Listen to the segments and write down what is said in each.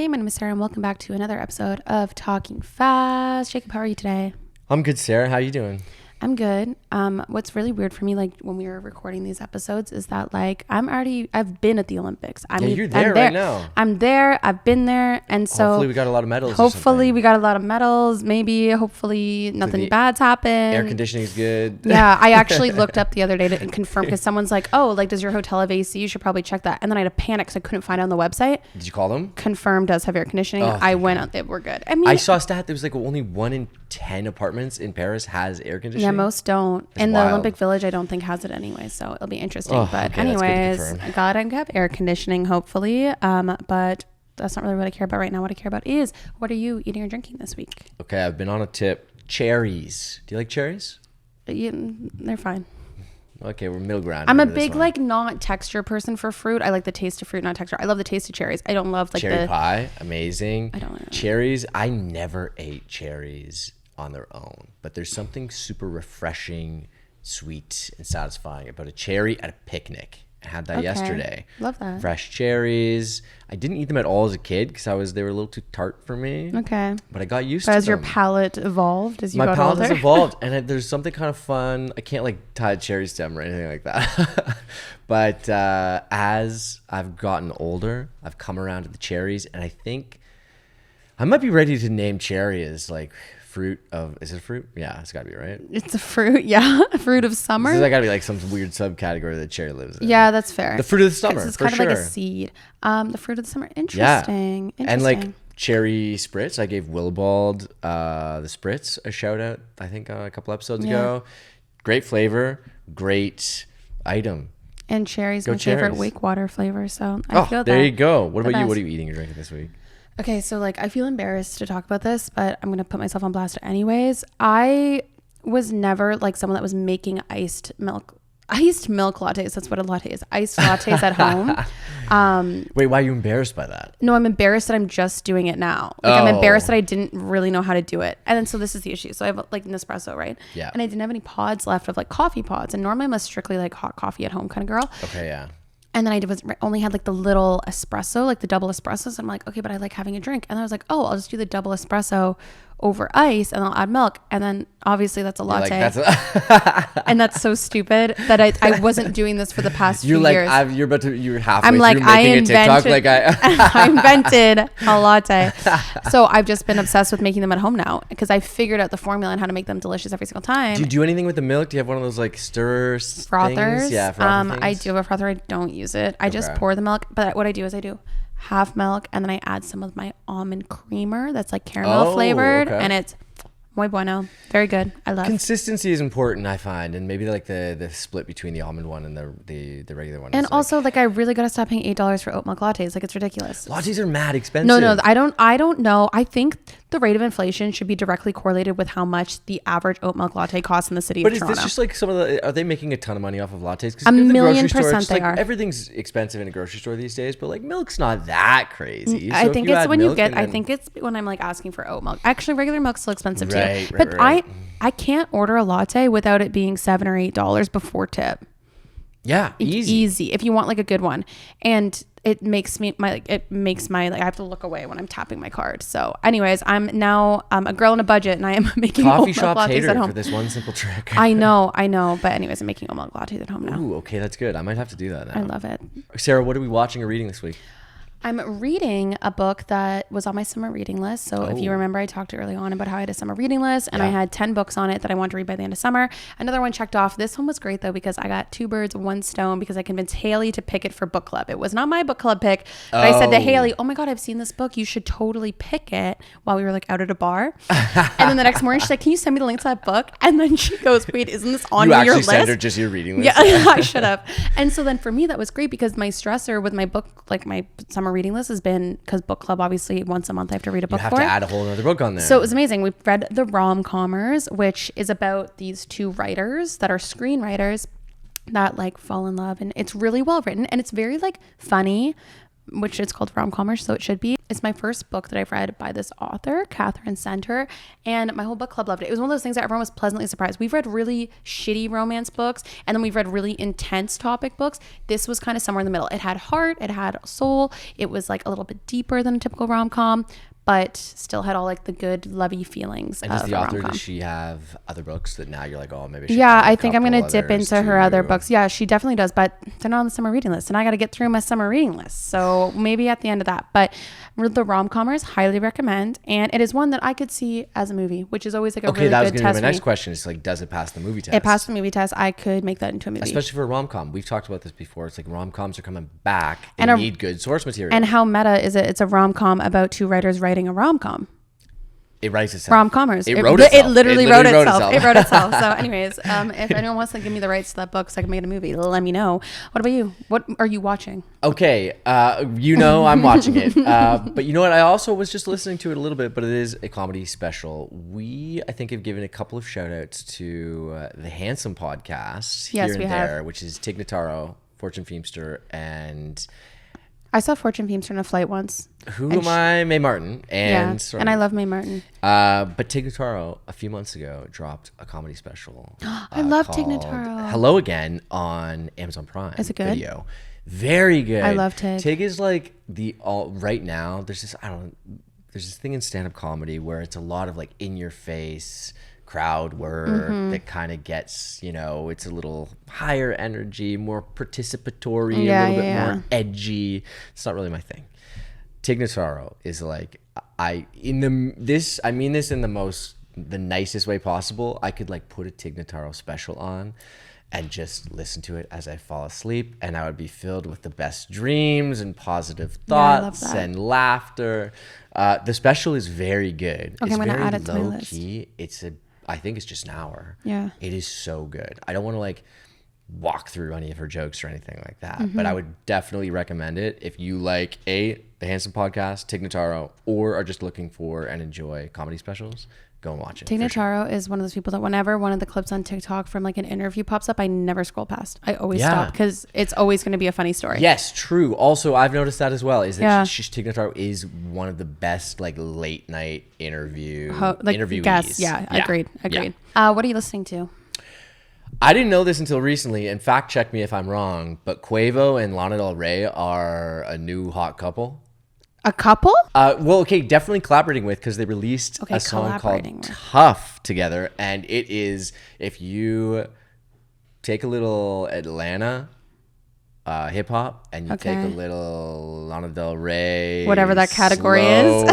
Hey, my name is Sarah and welcome back to another episode of Talking Fast. Jacob, how are you today? I'm good, Sarah. How are you doing? I'm good. What's really weird for me, like when we were recording these episodes, is that like I've been at the Olympics. You're there right now. I'm there. I've been there, and so hopefully we got a lot of medals. Hopefully we got a lot of medals. Maybe, hopefully nothing bad's happened. Air conditioning is good. Yeah, I actually looked up the other day to confirm because someone's like, "Oh, like does your hotel have AC? You should probably check that." And then I had a panic because I couldn't find it on the website. Did you call them? Confirmed does have air conditioning. I went out. We're good. I mean, I saw a stat. There was like only 1 in 10 apartments in Paris has air conditioning. Yeah, most don't. That's and wild. the Olympic Village, I don't think has it anyway, so it'll be interesting. But okay, anyways, glad I have air conditioning, hopefully. But that's not really what I care about right now. What I care about is, what are you eating or drinking this week? Okay, I've been on a tip. Cherries. Do you like cherries? They're fine. Okay, we're middle ground. I'm a big like not texture person for fruit. I like the taste of fruit, not texture. I love the taste of cherries. I don't love like cherry pie. Amazing. I don't know. Cherries. I never ate cherries on their own, but there's something super refreshing, sweet, and satisfying about a cherry at a picnic. I had that yesterday. Love that. Fresh cherries. I didn't eat them at all as a kid because they were a little too tart for me. Okay. But I got used to them. them. As your palate evolved, as you got older? My palate has evolved, and there's something kind of fun. I can't like tie a cherry stem or anything like that. But as I've gotten older, I've come around to the cherries, and I think I might be ready to name cherry as like fruit of, is it fruit? Yeah, it's gotta be, right? It's a fruit, yeah. Fruit of summer. This gotta be like some weird subcategory that cherry lives in. Yeah, that's fair. The fruit of the summer, it's for kind sure. of like a seed. The fruit of the summer. Interesting. Yeah. And like cherry spritz, I gave Willibald the spritz a shout out, I think a couple episodes ago. Great flavor, great item. And cherry's my favorite wake water flavor, so I feel that. There you go. What about you? What are you eating or drinking this week? Okay, so like I feel embarrassed to talk about this, but I'm gonna put myself on blast anyways. I was never like someone that was making iced milk lattes. That's what a latte is. Iced lattes at home. Wait, why are you embarrassed by that? No, I'm embarrassed that I'm just doing it now. Like I'm embarrassed that I didn't really know how to do it. And then so this is the issue. So I have like Nespresso, right? Yeah. And I didn't have any pods left of like coffee pods. And normally I'm a strictly like hot coffee at home kind of girl. Okay, yeah. And then only had like the little espresso, like the double espresso. So I'm like, okay, but I like having a drink. And I was like, oh, I'll just do the double espresso over ice and I'll add milk. And then obviously that's a latte. And that's so stupid that I wasn't doing this for the past few years. You're halfway I'm like, through making a TikTok. Like I invented a latte. So I've just been obsessed with making them at home now because I figured out the formula and how to make them delicious every single time. Do you do anything with the milk? Do you have one of those like frothers? Yeah, frother I do have a frother. I don't use it. I just pour the milk. But what I do is I do half milk and then I add some of my almond creamer that's like caramel flavored and it's muy bueno. Very good. I love consistency is important, I find, and maybe like the split between the almond one and the regular one. And also like I really gotta stop paying $8 for oat milk lattes. Like it's ridiculous. Lattes are mad expensive. No, I don't know. I think the rate of inflation should be directly correlated with how much the average oat milk latte costs in the city of Toronto. But is this just like are they making a ton of money off of lattes? A million% they are. Everything's expensive in a grocery store these days, but like milk's not that crazy. I think it's when you get, I think it's when I'm like asking for oat milk. Actually, regular milk's still expensive too. But I can't order a latte without it being $7 or $8 before tip. Yeah, easy if you want like a good one. And it makes my like I have to look away when I'm tapping my card. So anyways, I'm now a girl on a budget and I am making coffee oat shop milk lattes at home for this one simple trick. I know. But anyways, I'm making oat milk lattes at home now. Ooh, okay, that's good. I might have to do that now. I love it. Sarah, what are we watching or reading this week? I'm reading a book that was on my summer reading list. So if you remember, I talked early on about how I had a summer reading list and I had 10 books on it that I wanted to read by the end of summer. Another one checked off. This one was great though, because I got 2 birds, 1 stone because I convinced Haley to pick it for book club. It was not my book club pick, but I said to Haley, oh my God, I've seen this book. You should totally pick it while we were like out at a bar. And then the next morning she's like, can you send me the link to that book? And then she goes, wait, isn't this on your list? You actually sent her just your reading list? Yeah, I should have. And so then for me, that was great because my stressor with my book, like my summer reading list has been, because book club obviously once a month I have to read a book. You have to add a whole other book on there. So it was amazing. We've read The Rom-Commers, which is about these 2 writers that are screenwriters that like fall in love, and it's really well written and it's very like funny, which is called Rom-Commers, so it should be. It's my first book that I've read by this author, Catherine Center, and my whole book club loved it. It was one of those things that everyone was pleasantly surprised. We've read really shitty romance books, and then we've read really intense topic books. This was kind of somewhere in the middle. It had heart, it had soul, it was like a little bit deeper than a typical rom-com, but still had all like the good lovey feelings. And does the author, does she have other books that now you're like, oh, maybe? Yeah, I think I'm going to dip into her other books. Yeah, she definitely does, but they're not on the summer reading list, and I got to get through my summer reading list. So maybe at the end of that, but the Rom-Commers, highly recommend. And it is one that I could see as a movie, which is always like a really good test. Okay, that was going to be my next question. Is like, does it pass the movie test? It passed the movie test. I could make that into a movie. Especially for a rom-com. We've talked about this before. It's like rom-coms are coming back. They need good source material. And how meta is it? It's a rom-com about two writers writing a rom-com. It writes itself. Rom-Commers. It wrote itself. It literally wrote itself. It wrote itself. So anyways, if anyone wants to give me the rights to that book so I can make it a movie, let me know. What about you? What are you watching? Okay. I'm watching it. But you know what? I also was just listening to it a little bit, but it is a comedy special. We, I think, have given a couple of shout outs to the Handsome podcast here and there, which is Tig Notaro, Fortune Feimster, and... I saw Fortune Feimster in a flight once. Who am I? Mae Martin. And I love Mae Martin. But Tig Notaro, a few months ago, dropped a comedy special. I love Tig Notaro. Hello Again on Amazon Prime. Is it good? Video. Very good. I love Tig. Tig is like right now, there's this thing in stand-up comedy where it's a lot of like in your face crowd work that kind of gets, it's a little higher energy, more participatory, a little bit more edgy. It's not really my thing. Tig Notaro is like, I mean this in the nicest way possible. I could like put a Tig Notaro special on and just listen to it as I fall asleep, and I would be filled with the best dreams and positive thoughts and laughter. The special is very good. Okay, I'm going to add it to my list. Key. I think it's just an hour. Yeah. It is so good. I don't want to like walk through any of her jokes or anything like that, but I would definitely recommend it if you like the Handsome podcast, Tig Notaro, or are just looking for and enjoy comedy specials. Go and watch it. Tig Notaro is one of those people that whenever one of the clips on TikTok from like an interview pops up, I never scroll past. I always stop because it's always going to be a funny story. Yes, true. Also, I've noticed that as well. Is that Tig Notaro is one of the best like late night interviewees. Guests. Yeah, agreed. Yeah. What are you listening to? I didn't know this until recently, and fact check me if I'm wrong, but Quavo and Lana Del Rey are a new hot couple. A couple? Definitely collaborating with, because they released a song called Tough together, and it is, if you take a little Atlanta hip hop and you take a little Lana Del Rey, whatever that category is.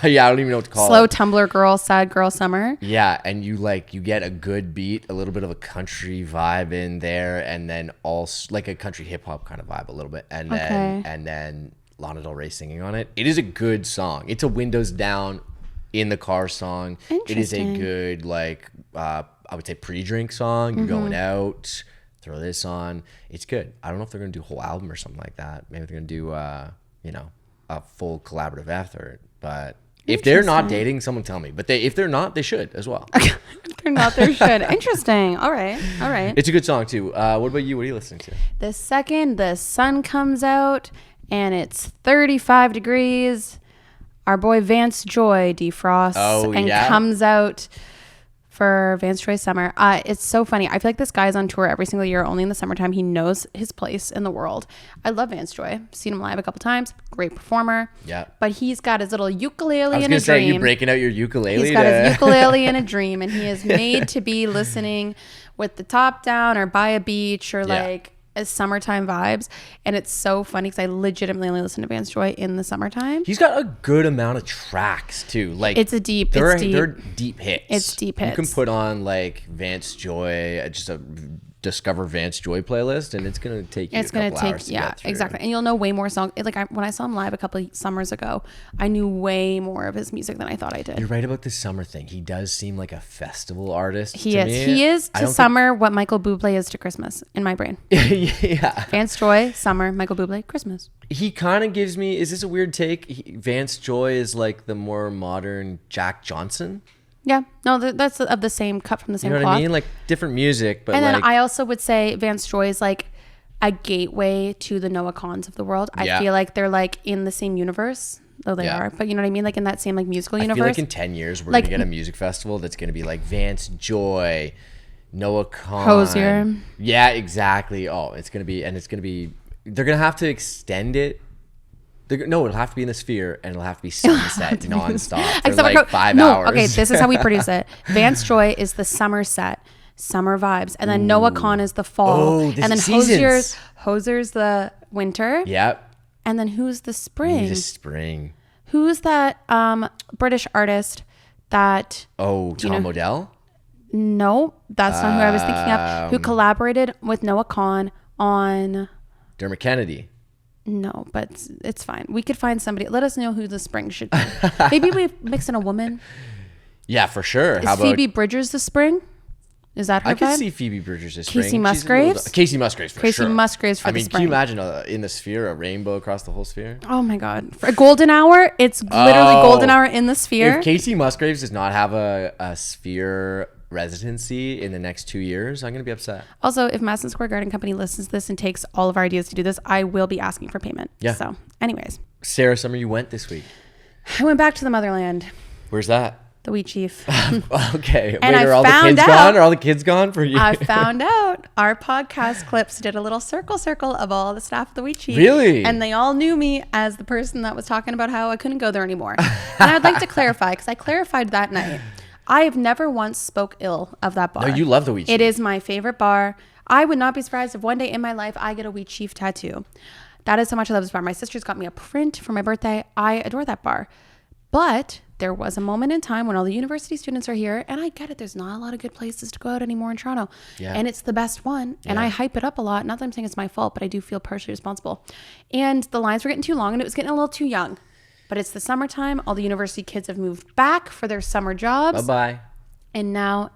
Yeah, I don't even know what to call slow it. Tumblr girl, sad girl summer. Yeah, and you get a good beat, a little bit of a country vibe in there, and then also like a country hip hop kind of vibe a little bit, and then Lana Del Rey singing on it. It is a good song. It's a windows down in the car song. It is a good I would say pre-drink song. You're going out, throw this on. It's good. I don't know if they're gonna do a whole album or something like that. Maybe they're gonna do a full collaborative effort. But if they're not dating, someone tell me. But if they're not, they should as well. If they're not, they should. Interesting. All right. It's a good song too. What about you? What are you listening to? The second the sun comes out and it's 35 degrees, our boy Vance Joy defrosts comes out for Vance Joy Summer. It's so funny. I feel like this guy's on tour every single year, only in the summertime. He knows his place in the world. I love Vance Joy. Seen him live a couple times. Great performer. Yeah. But he's got his little ukulele in a dream. I was going to say, you breaking out your ukulele? He's got his ukulele in a dream, and he is made to be listening with the top down or by a beach or as summertime vibes. And it's so funny because I legitimately only listen to Vance Joy in the summertime. He's got a good amount of tracks too. Like they're deep hits. It's deep hits. You can put on like Vance Joy, just a discover Vance Joy playlist, and it's gonna take you a couple hours to get through. Exactly. And you'll know way more songs. When I saw him live a couple of summers ago, I knew way more of his music than I thought I did. You're right about this summer thing. He does seem like a festival artist. He is to summer what Michael Bublé is to Christmas in my brain. Yeah. Vance Joy, summer, Michael Bublé, Christmas. He kind of gives me, is this a weird take? Vance Joy is like the more modern Jack Johnson. Yeah, no, that's of the same cut from the same cloth. You know what I mean? Like different music, but and then I also would say Vance Joy is like a gateway to the Noah Kahns of the world. I feel like they're like in the same universe. Though they are, but you know what I mean? Like in that same like musical universe. I feel like in 10 years, we're going to get a music festival that's going to be like Vance Joy, Noah Kahn. Hosier. Yeah, exactly. Oh, it's going to be, they're going to have to extend it. No, it'll have to be in the Sphere and it'll have to be sunset nonstop for like 5 hours. Okay, this is how we produce it. Vance Joy is the summer set, summer vibes. And then Noah Kahn is the fall. And then Hosier's the winter. Yep. And then who's the spring? Who's that British artist that... Oh, Tom Odell? No, that's not who I was thinking of. Who collaborated with Noah Kahn on... Dermot Kennedy. No, but it's fine. We could find somebody. Let us know who the spring should be. Maybe we mix in a woman. Yeah, for sure. Is Phoebe Bridgers the spring? Is that her I could vibe? see Phoebe Bridgers this spring. Casey Musgraves? Casey Musgraves for sure. Casey Musgraves for the spring. Can you imagine in the Sphere, a rainbow across the whole Sphere? Oh my God. For a golden hour, it's literally golden hour in the Sphere. If Casey Musgraves does not have a Sphere residency in the next 2 years, I'm going to be upset. Also, if Madison Square Garden Company listens to this and takes all of our ideas to do this, I will be asking for payment. Yeah. So anyways. Sarah, Summer, you went this week. I went back to the motherland. Where's that? The Wheat Chief. Okay. And wait, are all the kids gone? Are all the kids gone for you? I found out our podcast clips did a little circle of all the staff of the Wheat Chief. Really? And they all knew me as the person that was talking about how I couldn't go there anymore. And I'd like to clarify, because I clarified that night. I have never once spoke ill of that bar. No, you love the Wheat Chief. It is my favorite bar. I would not be surprised if one day in my life I get a Wheat Chief tattoo. That is how much I love this bar. My sister's got me a print for my birthday. I adore that bar. But there was a moment in time when all the university students are here, and I get it. There's not a lot of good places to go out anymore in Toronto. Yeah. And it's the best one. And I hype it up a lot. Not that I'm saying it's my fault, but I do feel partially responsible. And the lines were getting too long and it was getting a little too young. But it's the summertime. All the university kids have moved back for their summer jobs. Bye-bye. And now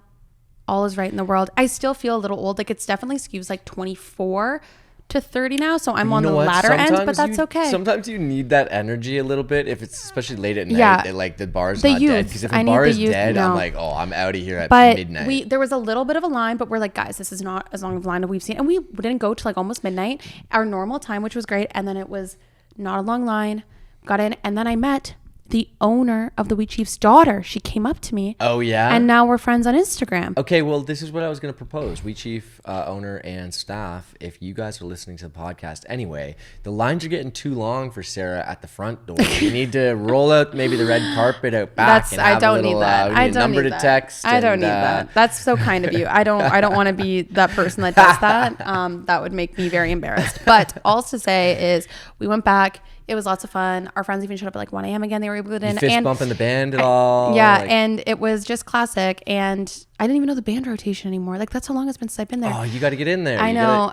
all is right in the world. I still feel a little old. Like it's definitely skews like 24 to 30 now. So I'm on the latter end, but that's okay. Sometimes you need that energy a little bit. If it's especially late at night, like the bar's not dead. Because if the bar is dead, I'm like, oh, I'm out of here at midnight. There was a little bit of a line, but we're like, guys, this is not as long of a line as we've seen. And we didn't go to like almost midnight, our normal time, which was great. And then it was not a long line. Got in, and then I met the owner of the Wheat Chief's daughter. She came up to me. Oh, yeah? And now we're friends on Instagram. Okay, well, this is what I was going to propose. Wheat Chief owner and staff, if you guys are listening to the podcast anyway, the lines are getting too long for Sarah at the front door. You need to roll out maybe the red carpet out back. I don't need that. I don't need that. Text. I don't need that. That's so kind of you. I don't want to be that person that does that. That would make me very embarrassed. But all to say is we went back. It was lots of fun. Our friends even showed up at like 1 a.m. again. They were able to get in. Fist bumping the band at all? Yeah, and it was just classic. And I didn't even know the band rotation anymore. Like that's how long it's been since I've been there. Oh, you got to get in there. I know.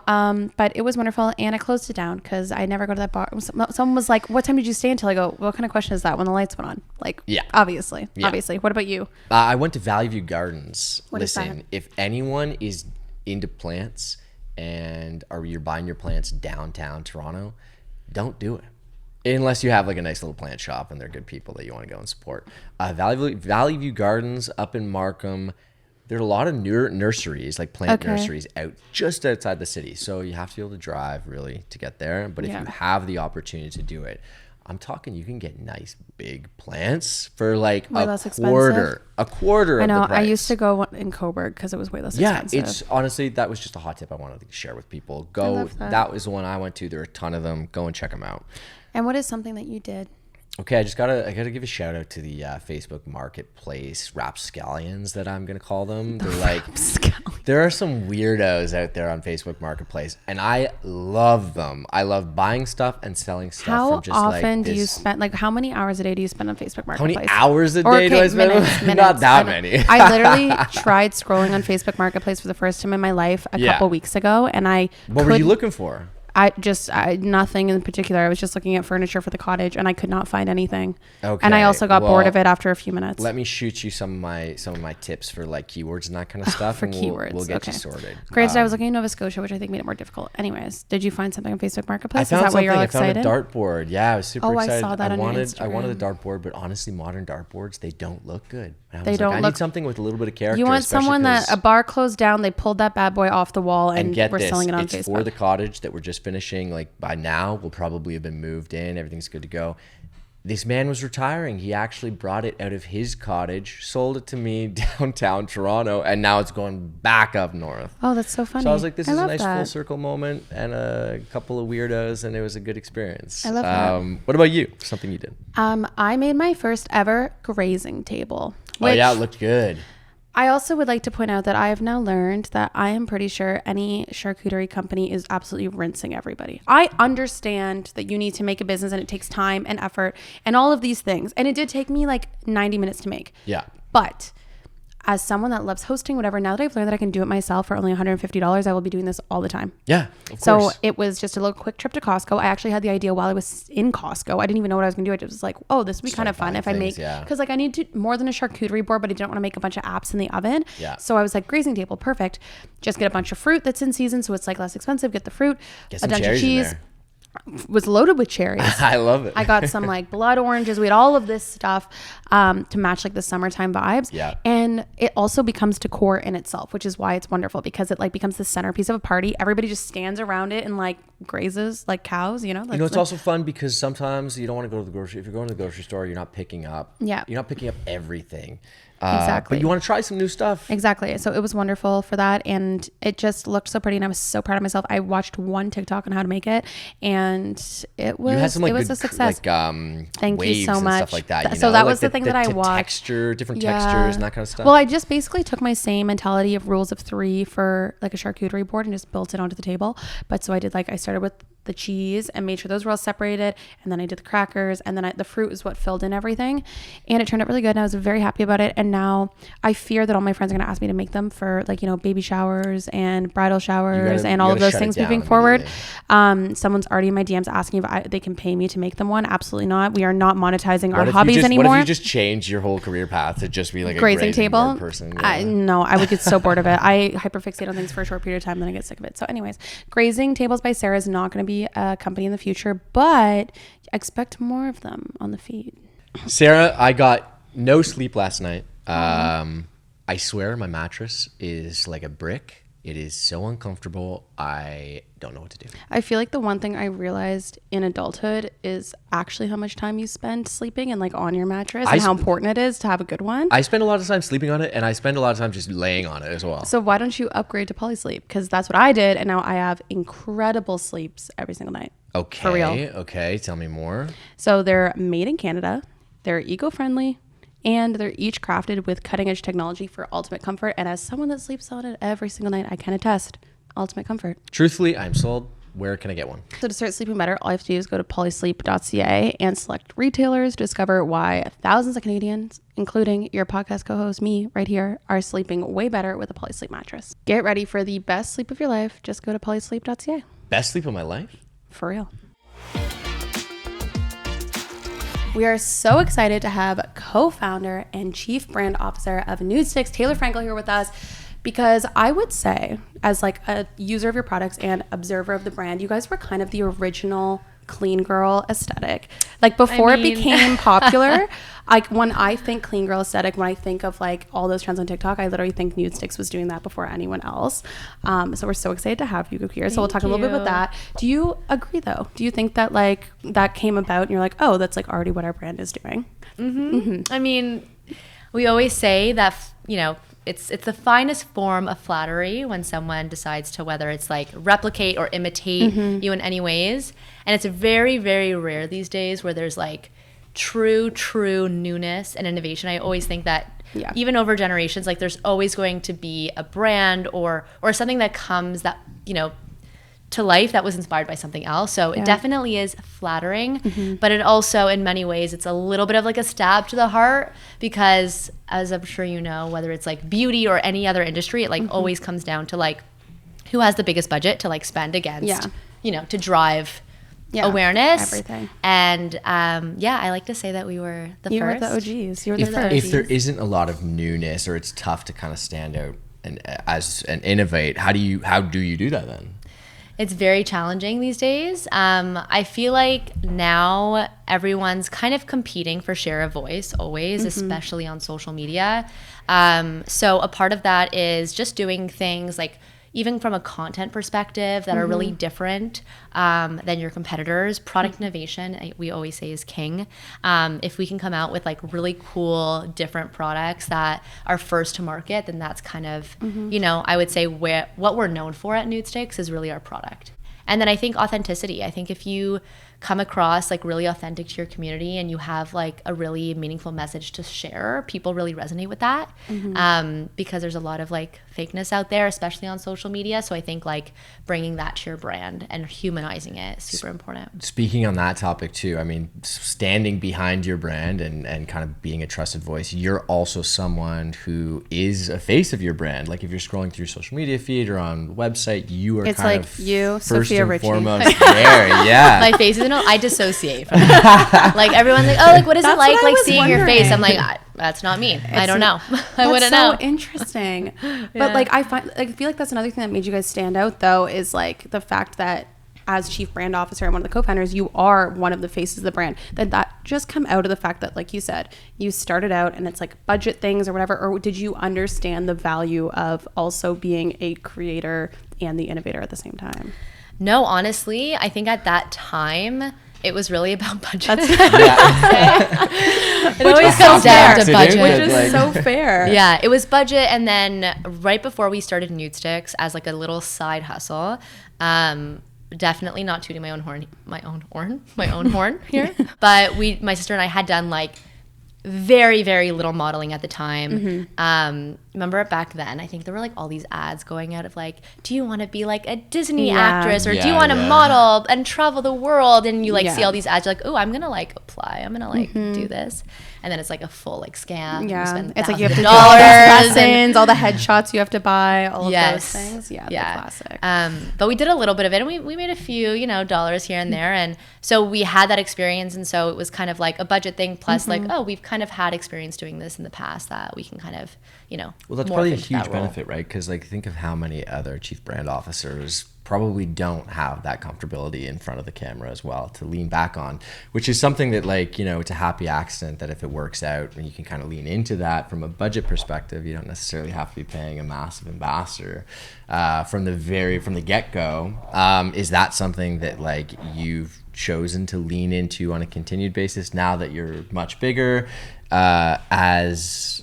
But it was wonderful. And I closed it down because I never go to that bar. Someone was like, what time did you stay until? I go, what kind of question is that when the lights went on? Like, yeah, obviously. What about you? I went to Valley View Gardens. Listen, if anyone is into plants and you're buying your plants downtown Toronto, don't do it. Unless you have like a nice little plant shop and they're good people that you want to go and support. Valley View Gardens up in Markham. There are a lot of nurseries, like plant nurseries out just outside the city. So you have to be able to drive really to get there. But if you have the opportunity to do it, I'm talking you can get nice big plants for like a quarter of the price. I know. I used to go in Coburg because it was way less expensive. Yeah, it's honestly, that was just a hot tip I wanted to share with people. That was the one I went to. There are a ton of them. Go and check them out. And what is something that you did? Okay, I gotta give a shout out to the Facebook Marketplace rapscallions that I'm gonna call them. They're like, there are some weirdos out there on Facebook Marketplace, and I love them. I love buying stuff and selling stuff. How often do you spend? Like, how many hours a day do you spend on Facebook Marketplace? How many hours a day do I spend? Minutes. Not that many. I literally tried scrolling on Facebook Marketplace for the first time in my life a couple weeks ago, and what were you looking for? Nothing in particular. I was just looking at furniture for the cottage and I could not find anything. Okay. And I also got bored of it after a few minutes. Let me shoot you some of my tips for like keywords and that kind of stuff. For and keywords. We'll get you sorted. Granted, I was looking at Nova Scotia, which I think made it more difficult. Anyways, did you find something on Facebook Marketplace? Is that why you're all excited? excited? I found a dartboard. Yeah, I was super excited. I saw that on your Instagram. I wanted a dartboard, but honestly, modern dartboards, they don't look good. They don't I need something with a little bit of character. You want someone that a bar closed down, they pulled that bad boy off the wall, and we're selling it on Facebook. It's for the cottage that we're just finishing. Like by now, we'll probably have been moved in. Everything's good to go. This man was retiring. He actually brought it out of his cottage, sold it to me downtown Toronto, and now it's going back up north. Oh, that's so funny. So I was like, this is a nice full circle moment and a couple of weirdos, and it was a good experience. I love that. What about you? Something you did? I made my first ever grazing table. Oh, yeah, it looked good. I also would like to point out that I have now learned that I am pretty sure any charcuterie company is absolutely rinsing everybody. I understand that you need to make a business and it takes time and effort and all of these things. And it did take me like 90 minutes to make. Yeah. But as someone that loves hosting, whatever, now that I've learned that I can do it myself for only $150, I will be doing this all the time. Yeah, of course. So it was just a little quick trip to Costco. I actually had the idea while I was in Costco. I didn't even know what I was going to do. I just was like, oh, this would be kind of fun if I make, because like I need to more than a charcuterie board, but I didn't want to make a bunch of apps in the oven. Yeah. So I was like, grazing table, perfect. Just get a bunch of fruit that's in season, so it's like less expensive. Get the fruit, get a bunch of cheese. Was loaded with cherries. I love it. I got some like blood oranges. We had all of this stuff to match like the summertime vibes. Yeah. And it also becomes decor in itself, which is why it's wonderful, because it like becomes the centerpiece of a party. Everybody just stands around it and like grazes like cows, you know? Like, it's also fun because sometimes you don't want to go to the grocery. If you're going to the grocery store, you're not picking up. Yeah. You're not picking up everything. Exactly. But you want to try some new stuff. Exactly. So it was wonderful for that. And it just looked so pretty. And I was so proud of myself. I watched one TikTok on how to make it. And it was, you had some, like, it was good, a success. Thank you so much. Stuff like that. So that was the thing that I watched. Different textures and that kind of stuff. Well, I just basically took my same mentality of rules of 3 for like a charcuterie board and just built it onto the table. But so I did I started with the cheese and made sure those were all separated, and then I did the crackers, and then the fruit is what filled in everything, and it turned out really good, and I was very happy about it. And now I fear that all my friends are going to ask me to make them for baby showers and bridal showers and all of those things moving forward. Someone's already in my DMs asking if they can pay me to make them one. Absolutely not. We are not monetizing our hobbies anymore. What if you just change your whole career path to just be like a grazing table person? Yeah. No, I would get so bored of it. I hyperfixate on things for a short period of time, then I get sick of it. So anyways, Grazing Tables by Sarah is not going to be a company in the future, but expect more of them on the feed. Sarah, I got no sleep last night. I swear my mattress is like a brick. It is so uncomfortable. I don't know what to do. I feel like the one thing I realized in adulthood is actually how much time you spend sleeping and like on your mattress and how important it is to have a good one. I spend a lot of time sleeping on it, and I spend a lot of time just laying on it as well. So why don't you upgrade to Polysleep? Because that's what I did, and now I have incredible sleeps every single night. Okay. For real. Okay. Tell me more. So they're made in Canada. They're eco-friendly. And they're each crafted with cutting-edge technology for ultimate comfort. And as someone that sleeps on it every single night, I can attest ultimate comfort. Truthfully, I'm sold. Where can I get one? So to start sleeping better, all you have to do is go to polysleep.ca and select retailers to discover why thousands of Canadians, including your podcast co-host, me, right here, are sleeping way better with a Polysleep mattress. Get ready for the best sleep of your life. Just go to polysleep.ca. Best sleep of my life? For real. We are so excited to have co-founder and chief brand officer of Nudestix, Taylor Frankel, here with us, because I would say, as like a user of your products and observer of the brand, you guys were kind of the original clean girl aesthetic. Like before it became popular, like when I think clean girl aesthetic, when I think of like all those trends on TikTok, I literally think Nudestix was doing that before anyone else. So we're so excited to have you here. So we'll talk a little bit about that. Do you agree though? Do you think that like that came about and you're like, oh, that's like already what our brand is doing? I mean, we always say that, it's the finest form of flattery when someone decides to, whether it's like replicate or imitate you in any ways. And it's very, very rare these days where there's like true newness and innovation. I always think that even over generations, like there's always going to be a brand or something that comes that, to life that was inspired by something else. So it definitely is flattering, but it also, in many ways, it's a little bit of like a stab to the heart, because as I'm sure you know, whether it's like beauty or any other industry, it like always comes down to like who has the biggest budget to like spend against to drive awareness. Everything. And I like to say that we were the you first. were the OGs. You were the first. If there isn't a lot of newness, or it's tough to kind of stand out and innovate, how do you do that then? It's very challenging these days. I feel like now everyone's kind of competing for share of voice always, especially on social media. So a part of that is just doing things like, even from a content perspective, that are really different than your competitors. Product innovation, we always say, is king. If we can come out with like really cool, different products that are first to market, then that's kind of, I would say what we're known for at Nudestix is really our product. And then I think authenticity. I think if you come across like really authentic to your community and you have like a really meaningful message to share, people really resonate with that, because there's a lot of like fakeness out there, especially on social media. So I think like bringing that to your brand and humanizing it is super important. Speaking on that topic too, I mean, standing behind your brand and kind of being a trusted voice, you're also someone who is a face of your brand. Like if you're scrolling through your social media feed or on the website, you are it's kind like of you, first Sophia and Richie. foremost there. Yeah. My face is I dissociate from it. Like everyone's like, oh, like what is it like seeing your face? I'm like, that's not me. I don't know. I wouldn't know. That's so interesting. But like I feel like that's another thing that made you guys stand out though, is like the fact that as chief brand officer and one of the co-founders, you are one of the faces of the brand. That just come out of the fact that, like you said, you started out and it's like budget things or whatever, or did you understand the value of also being a creator and the innovator at the same time? No, honestly, I think at that time it was really about budget. It always comes down to budget, which is so fair. Yeah, it was budget, and then right before we started Nudestix as like a little side hustle, definitely not tooting my own horn here, but my sister and I had done like very, very little modeling at the time. Remember back then, I think there were like all these ads going out of like, do you want to be like a Disney actress, or do you want to model and travel the world? And you like see all these ads, you're like, oh, I'm gonna like apply, I'm gonna like do this, and then it's like a full like scam. It's like you have to do $1,000 all the headshots you have to buy, all of those things. The classic. But we did a little bit of it, and we made a few dollars here and there, and so we had that experience, and so it was kind of like a budget thing plus like, oh, we've kind of had experience doing this in the past that we can kind of well, that's probably a huge benefit, right? Because like think of how many other chief brand officers probably don't have that comfortability in front of the camera as well to lean back on, which is something that like, it's a happy accident that if it works out and you can kind of lean into that from a budget perspective, you don't necessarily have to be paying a massive ambassador from the get-go. Is that something that like you've chosen to lean into on a continued basis now that you're much bigger, as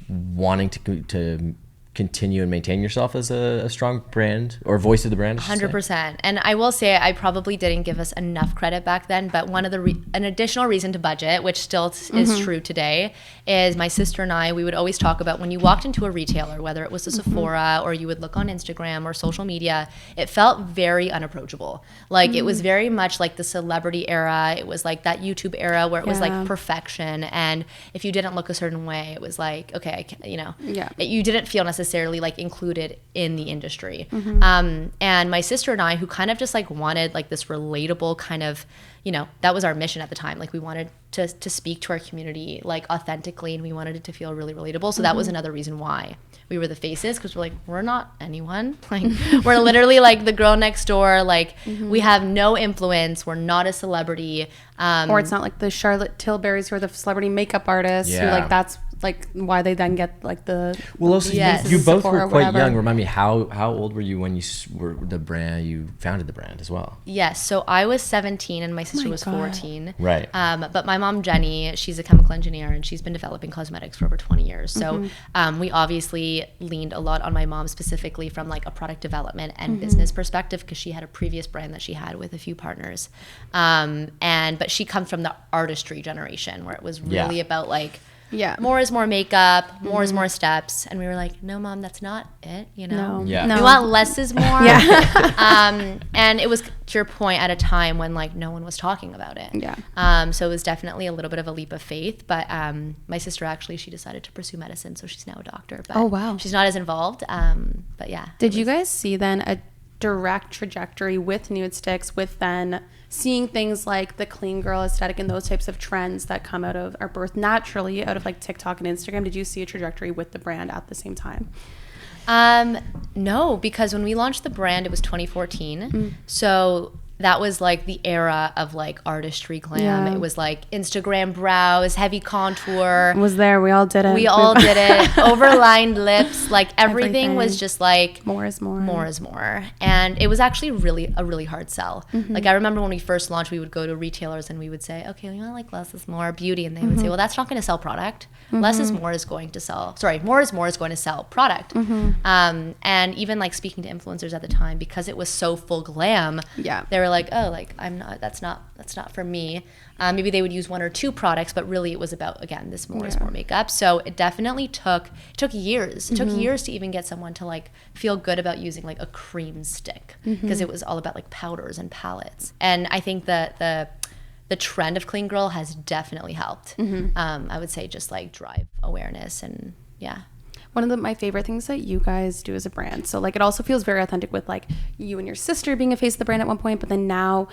wanting to continue and maintain yourself as a strong brand or voice of the brand? 100%. And I will say I probably didn't give us enough credit back then, but one of an additional reason to budget, which still is true today, is my sister and I, we would always talk about when you walked into a retailer, whether it was a Sephora or you would look on Instagram or social media, it felt very unapproachable. Like it was very much like the celebrity era. It was like that YouTube era where it was like perfection. And if you didn't look a certain way, it was like, okay, you didn't feel necessarily like included in the industry. And my sister and I, who kind of just like wanted like this relatable kind of, that was our mission at the time. Like we wanted to speak to our community like authentically, and we wanted it to feel really relatable. So that was another reason why we were the faces, because we're like, we're not anyone. Like we're literally like the girl next door. Like we have no influence. We're not a celebrity. Or it's not like the Charlotte Tilburys who are the celebrity makeup artists who like that's like why they then get like the also you both were quite young. Remind me, how old were you when you founded the brand as well? Yes, so I was 17 and my sister was 14. Right. But my mom Jenny, she's a chemical engineer and she's been developing cosmetics for over 20 years. So we obviously leaned a lot on my mom specifically from like a product development and business perspective, because she had a previous brand that she had with a few partners. But she comes from the artistry generation where it was really about like more is more makeup, more is more steps. And we were like, no, Mom, that's not it, No. We want less is more. And it was, to your point, at a time when like no one was talking about it. So it was definitely a little bit of a leap of faith. But my sister actually, she decided to pursue medicine, so she's now a doctor. But she's not as involved. But yeah. Did you guys see then direct trajectory with Nudestix, with then seeing things like the clean girl aesthetic and those types of trends that come out of our birth naturally out of like TikTok and Instagram? Did you see a trajectory with the brand at the same time? No, because when we launched the brand, it was 2014. So that was like the era of like artistry glam. It was like Instagram brows, heavy contour. I was there. We all did it. We all did it. Overlined lips. Like everything was just like more is more. More is more. And it was actually a really hard sell. Like I remember when we first launched, we would go to retailers and we would say, okay, you know, like less is more beauty. And they would say, well, that's not going to sell product. Less is more is going to sell. Sorry, more is going to sell product. And even like speaking to influencers at the time, because it was so full glam, they were like, oh, like that's not for me. Maybe they would use 1 or 2 products, but really it was about, again, this more is more makeup. So it definitely took years. It took years to even get someone to like feel good about using like a cream stick, because it was all about like powders and palettes. And I think that the trend of clean girl has definitely helped. I would say just like drive awareness and One of my favorite things that you guys do as a brand. So like it also feels very authentic with like you and your sister being a face of the brand at one point, but then now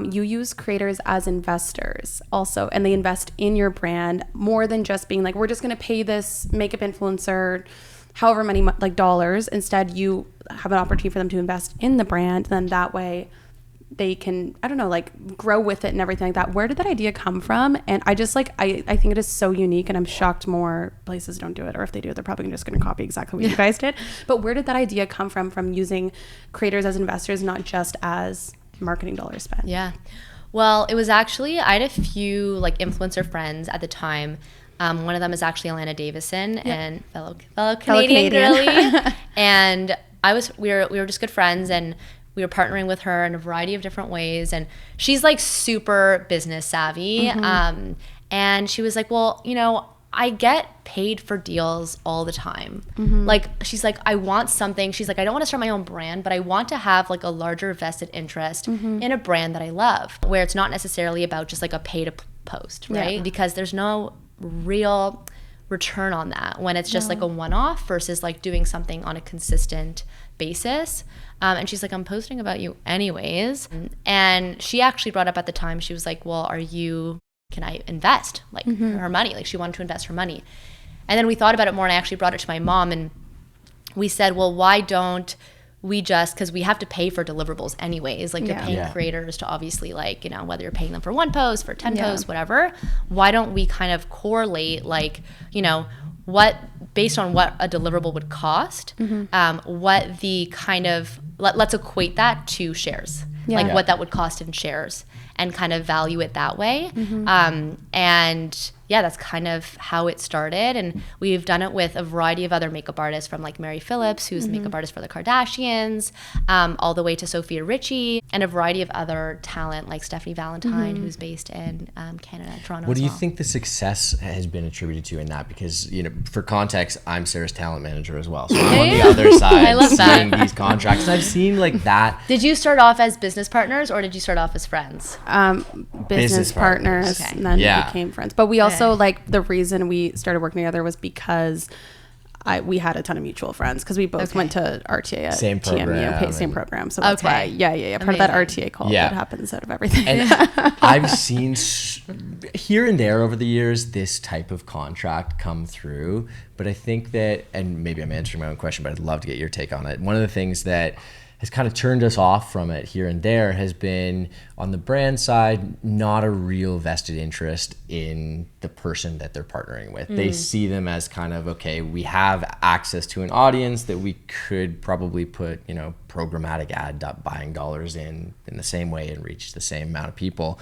you use creators as investors also, and they invest in your brand more than just being like, we're just going to pay this makeup influencer however many like dollars. Instead, you have an opportunity for them to invest in the brand. Then that way they can, I don't know, like grow with it and everything like that. Where did that idea come from? And I just like, I think it is so unique, and I'm shocked more places don't do it, or if they do, they're probably just going to copy exactly what you guys did. But where did that idea come from using creators as investors, not just as marketing dollars spent? Yeah. Well, it was actually, I had a few like influencer friends at the time. One of them is actually Alana Davison, and fellow Canadian girly. And we were just good friends, and we were partnering with her in a variety of different ways. And she's like super business savvy. And she was like, well, you know, I get paid for deals all the time. Like, she's like, I want something. She's like, I don't want to start my own brand, but I want to have like a larger vested interest in a brand that I love, where it's not necessarily about just like a pay to post, right? Because there's no real return on that when it's just like a one-off versus like doing something on a consistent basis. And she's like, I'm posting about you anyways. And she actually brought up at the time, she was like, well, can I invest like her money? Like she wanted to invest her money. And then we thought about it more, and I actually brought it to my mom, and we said, well, why don't we just, because we have to pay for deliverables anyways, like you're paying creators to obviously like, you know, whether you're paying them for 1 post, for 10 posts, whatever, why don't we kind of correlate like, you know, based on what a deliverable would cost, what the kind of, let's equate that to shares, what that would cost in shares, and kind of value it that way. And that's kind of how it started. And we've done it with a variety of other makeup artists, from like Mary Phillips, who's the makeup artist for the Kardashians, all the way to Sophia Richie, and a variety of other talent like Stephanie Valentine, who's based in Canada, Toronto. What do you think the success has been attributed to in that? Because, you know, for context, I'm Sarah's talent manager as well. So I'm on the other side I love seeing these contracts. And I've seen like that. Did you start off as business partners, or did you start off as friends? Business partners, and then we became friends. But we also like, the reason we started working together was because we had a ton of mutual friends, because we both went to RTA at TMU, same program. So that's why, part of that RTA call that happens out of everything. And I've seen here and there over the years this type of contract come through, but I think that, and maybe I'm answering my own question, but I'd love to get your take on it. One of the things that has kind of turned us off from it here and there has been, on the brand side, not a real vested interest in the person that they're partnering with. They see them as kind of, okay, we have access to an audience that we could probably put, you know, programmatic ad buying dollars in the same way and reach the same amount of people.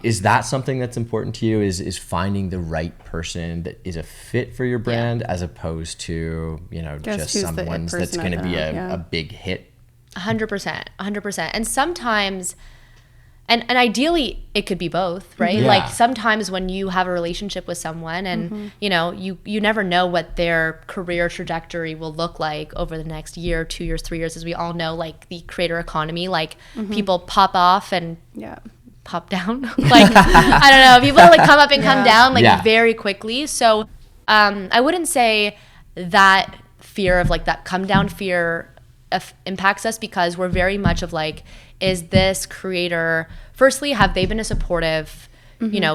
Is that something that's important to you? Is finding the right person that is a fit for your brand, as opposed to, you know, just someone that's going to be a big hit? 100%. And sometimes, and ideally it could be both, right? Like sometimes when you have a relationship with someone and you know, you never know what their career trajectory will look like over the next year, 2 years, 3 years. As we all know, like the creator economy, like people pop off and pop down. Like, I don't know, people like come up and come down like very quickly. So I wouldn't say that fear of like that come down fear impacts us because we're very much of like, is this creator, firstly, have they been a supportive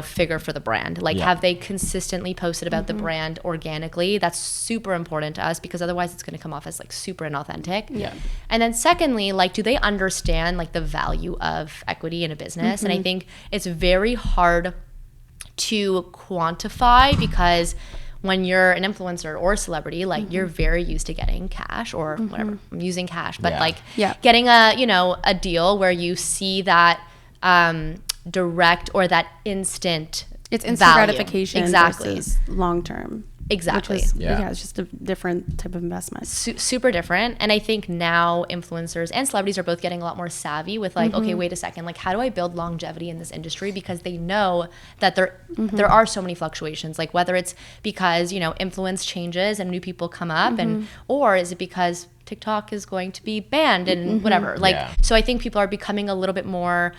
figure for the brand? Like, have they consistently posted about the brand organically? That's super important to us because otherwise it's going to come off as like super inauthentic. Yeah. And then secondly, like, do they understand like the value of equity in a business? And I think it's very hard to quantify because when you're an influencer or a celebrity, like you're very used to getting cash or whatever. I'm using cash, but getting a deal where you see that direct or that instant gratification exactly versus long term. Exactly. Which is, it's just a different type of investment. Super different. And I think now influencers and celebrities are both getting a lot more savvy with like, okay, wait a second, like how do I build longevity in this industry? Because they know that there are so many fluctuations, like whether it's because, influence changes and new people come up and, or is it because TikTok is going to be banned and whatever. Like, so I think people are becoming a little bit more,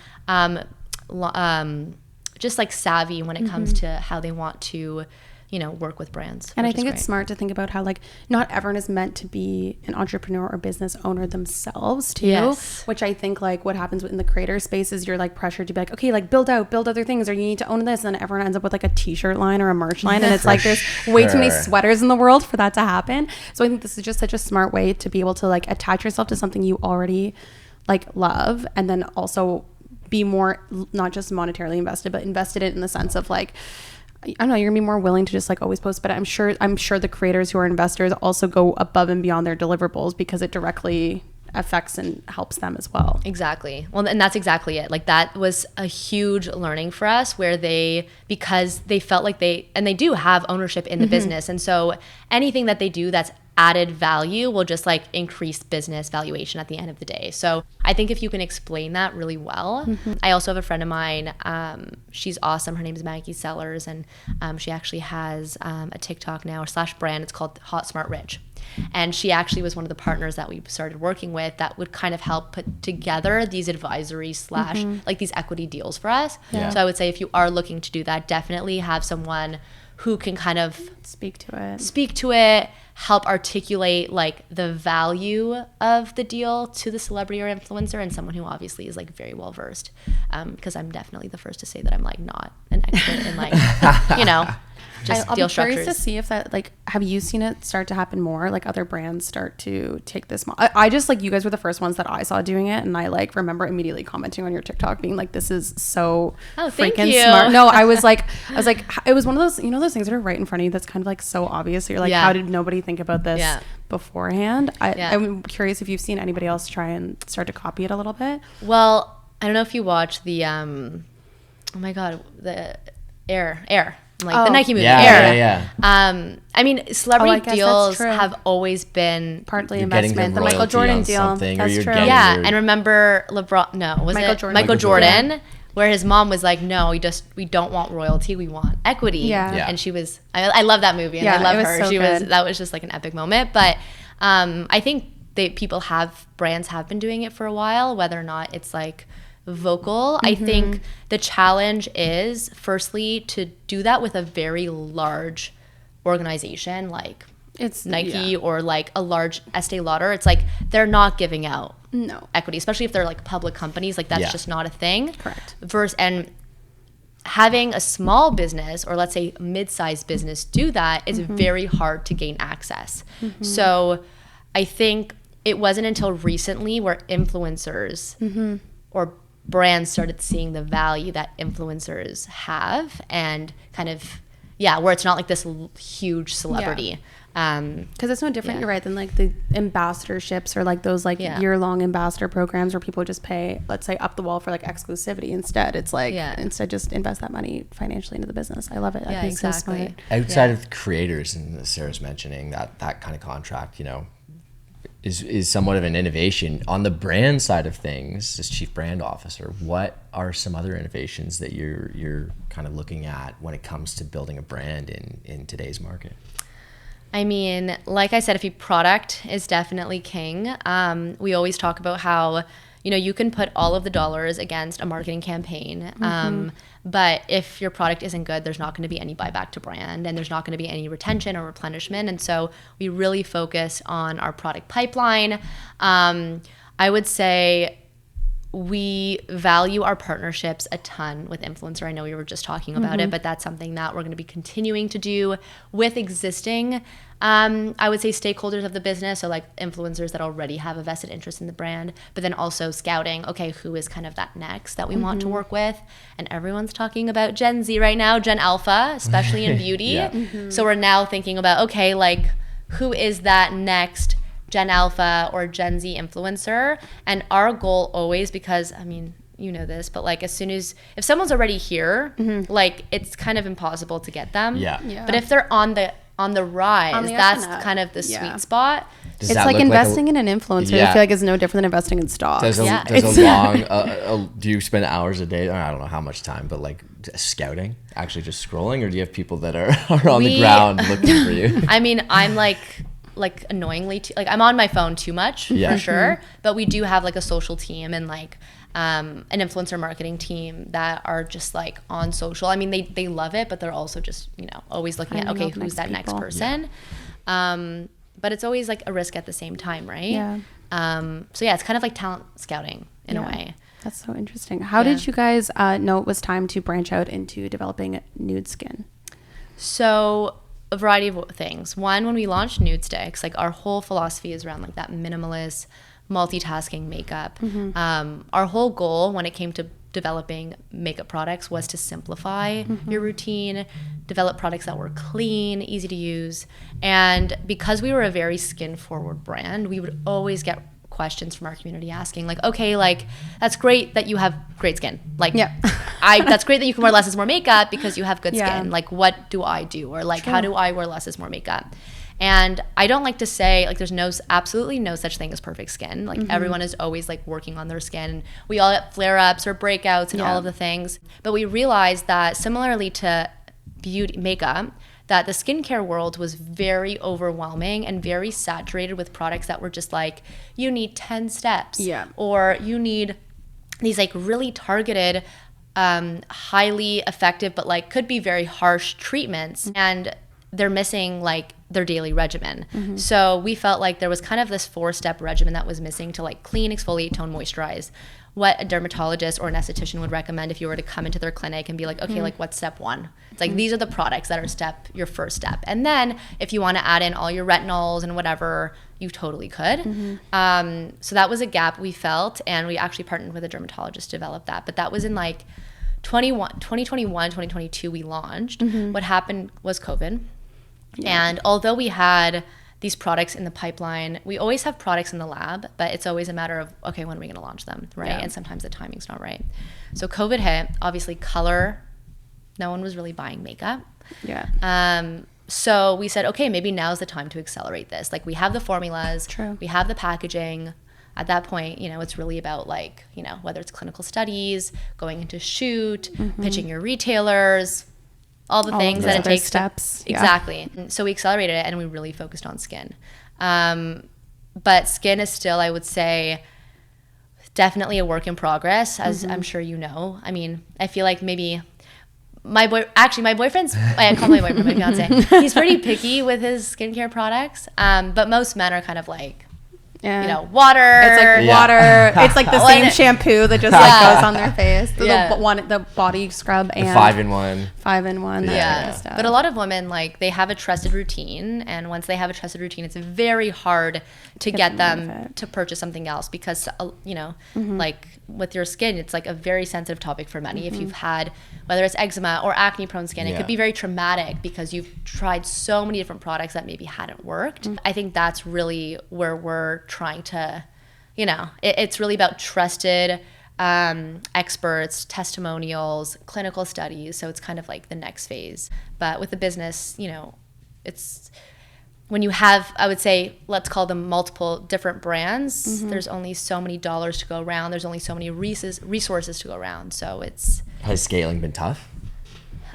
just like savvy when it comes to how they want to, work with brands. And I think it's smart to think about how like not everyone is meant to be an entrepreneur or business owner themselves too, which I think like what happens in the creator space is you're like pressured to be like, okay, like build other things or you need to own this. And then everyone ends up with like a t-shirt line or a merch line. And it's like, there's way too many sweaters in the world for that to happen. So I think this is just such a smart way to be able to like attach yourself to something you already like love. And then also be more, not just monetarily invested, but invested in the sense of like, I don't know, you're gonna be more willing to just like always post, but I'm sure the creators who are investors also go above and beyond their deliverables because it directly affects and helps them as well. Exactly. Well, and that's exactly it. Like that was a huge learning for us where because they felt like they do have ownership in the business. And so anything that they do that's added value will just like increase business valuation at the end of the day. So I think if you can explain that really well. I also have a friend of mine, she's awesome. Her name is Maggie Sellers, and she actually has a TikTok now / brand. It's called Hot Smart Rich. And she actually was one of the partners that we started working with that would kind of help put together these advisory / like these equity deals for us. So I would say if you are looking to do that, definitely have someone who can kind of speak to it, help articulate like the value of the deal to the celebrity or influencer, and someone who obviously is like very well versed, because I'm definitely the first to say that I'm like not an expert in like just deal structures. I'm curious to see if that, like, have you seen it start to happen more? Like other brands start to take this. I just like, you guys were the first ones that I saw doing it, and I like remember immediately commenting on your TikTok being like, this is so freaking smart. No, I was like, it was one of those, those things that are right in front of you that's kind of like so obvious. So you're like, how did nobody think about this beforehand? I'm curious if you've seen anybody else try and start to copy it a little bit. Well, I don't know if you watch the, oh my God, the Air. Like the Nike movie, Air. I mean, celebrity deals have always been partly investment. The Michael Jordan deal. That's true. Yeah, and remember LeBron? No, was Michael Jordan? Where his mom was like, no, we don't want royalty, we want equity. Yeah. And she was, I love that movie, and I love her. So that was just like an epic moment. But I think brands have been doing it for a while, whether or not it's like vocal. I think the challenge is firstly to do that with a very large organization like it's Nike or like a large Estee Lauder. It's like they're not giving out equity, especially if they're like public companies. Like that's just not a thing. Correct. And having a small business or let's say mid-sized business do that is very hard to gain access. So I think it wasn't until recently where influencers or brands started seeing the value that influencers have and kind of, where it's not like this huge celebrity. Because it's no different, you're right, than like the ambassadorships or like those like year-long ambassador programs where people just pay, let's say, up the wall for like exclusivity. Instead, it's like, instead just invest that money financially into the business. I love it. I think it's so smart. Outside of the creators, and Sarah's mentioning that kind of contract, is somewhat of an innovation. On the brand side of things, as chief brand officer, what are some other innovations that you're kind of looking at when it comes to building a brand in today's market? I mean, like I said, product is definitely king. We always talk about how, you can put all of the dollars against a marketing campaign. But if your product isn't good, there's not going to be any buyback to brand, and there's not going to be any retention or replenishment. And so we really focus on our product pipeline. I would say we value our partnerships a ton with influencer. I know we were just talking about it, but that's something that we're going to be continuing to do with existing, I would say, stakeholders of the business. So like influencers that already have a vested interest in the brand, but then also scouting, okay, who is kind of that next that we want to work with? And everyone's talking about Gen Z right now, Gen Alpha, especially in beauty. So we're now thinking about, okay, like who is that next Gen Alpha or Gen Z influencer? And our goal always, because I mean, you know this, but like as soon as, if someone's already here, like it's kind of impossible to get them. But if they're on the rise, that's kind of the sweet spot. It's like investing in an influencer. I feel like it's no different than investing in stocks. There's a long, do you spend hours a day? I don't know how much time, but like scouting, actually just scrolling, or do you have people that are on the ground looking for you? I mean, I'm like annoyingly like I'm on my phone too much for sure, but we do have like a social team and like an influencer marketing team that are just like on social. I mean, they love it, but they're also just always looking at, okay, who's that next person. But it's always like a risk at the same time, right? So it's kind of like talent scouting in a way. That's so interesting. How did you guys know it was time to branch out into developing nude skin? So a variety of things. One, when we launched Nudestix, like our whole philosophy is around like that minimalist multitasking makeup. Our whole goal when it came to developing makeup products was to simplify your routine, develop products that were clean, easy to use. And because we were a very skin forward brand, we would always get questions from our community asking like, okay, like that's great that you have great skin. Like that's great that you can wear less is more makeup because you have good skin. Like what do I do? Or like how do I wear less is more makeup? And I don't like to say like there's absolutely no such thing as perfect skin. Like everyone is always like working on their skin. We all get flare-ups or breakouts and all of the things. But we realized that similarly to beauty makeup, that the skincare world was very overwhelming and very saturated with products that were just like, you need 10 steps. Or you need these like really targeted, highly effective, but like could be very harsh treatments. And they're missing like their daily regimen. So we felt like there was kind of this 4-step regimen that was missing to like clean, exfoliate, tone, moisturize. What a dermatologist or an esthetician would recommend if you were to come into their clinic and be like, okay, like what's step 1? It's like these are the products that are your first step. And then if you want to add in all your retinols and whatever, you totally could. So that was a gap we felt, and we actually partnered with a dermatologist to develop that. But that was in like 2021, 2022 we launched. What happened was COVID. And although we had these products in the pipeline, we always have products in the lab, but it's always a matter of, okay, when are we going to launch them, right? And sometimes the timing's not right. So COVID hit, obviously color, no one was really buying makeup. So we said, okay, maybe now's the time to accelerate this. Like we have the formulas, we have the packaging. At that point, it's really about like, whether it's clinical studies, going into shoot, pitching your retailers, all the things that it takes steps. Exactly. So we accelerated it and we really focused on skin. But skin is still, I would say, definitely a work in progress, as I'm sure you know. I mean, I feel like maybe my boyfriend's, I call my boyfriend my fiance. He's pretty picky with his skincare products. But most men are kind of like, water. It's like water. It's like the same shampoo that just like goes on their face. The body scrub and 5-in-1. 5-in-1. That sort of stuff. But a lot of women, like, they have a trusted routine, and once they have a trusted routine, it's very hard to get them to purchase something else because, like with your skin, it's like a very sensitive topic for many. If you've had, whether it's eczema or acne prone skin, it could be very traumatic because you've tried so many different products that maybe hadn't worked. I think that's really where we're trying to, it's really about trusted experts, testimonials, clinical studies. So it's kind of like the next phase. But with the business, it's when you have, I would say, let's call them multiple different brands, there's only so many dollars to go around. There's only so many resources to go around. So it's... Has scaling been tough?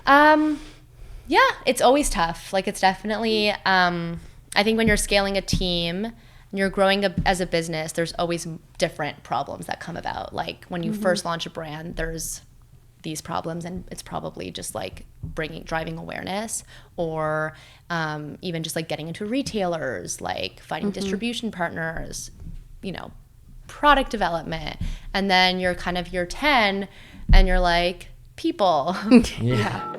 Yeah, it's always tough. Like it's definitely, I think when you're scaling a team when you're growing as a business, there's always different problems that come about. Like when you first launch a brand, there's these problems, and it's probably just like driving awareness, or even just like getting into retailers, like finding distribution partners, product development. And then you're kind of year 10 and you're like, people. Yeah.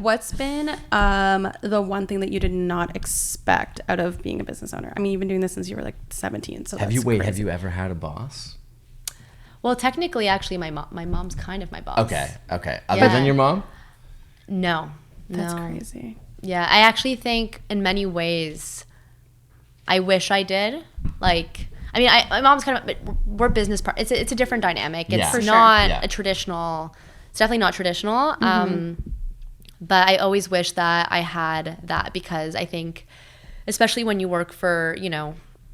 What's been the one thing that you did not expect out of being a business owner? I mean, you've been doing this since you were like 17. So have you ever had a boss? Well, technically, actually, my mom's kind of my boss. Okay. Other than your mom? No. That's crazy. Yeah, I actually think in many ways, I wish I did. Like, I mean, my mom's kind of, but we're business partners. It's a different dynamic. It's not a traditional. It's definitely not traditional. But I always wish that I had that, because I think, especially when you work for,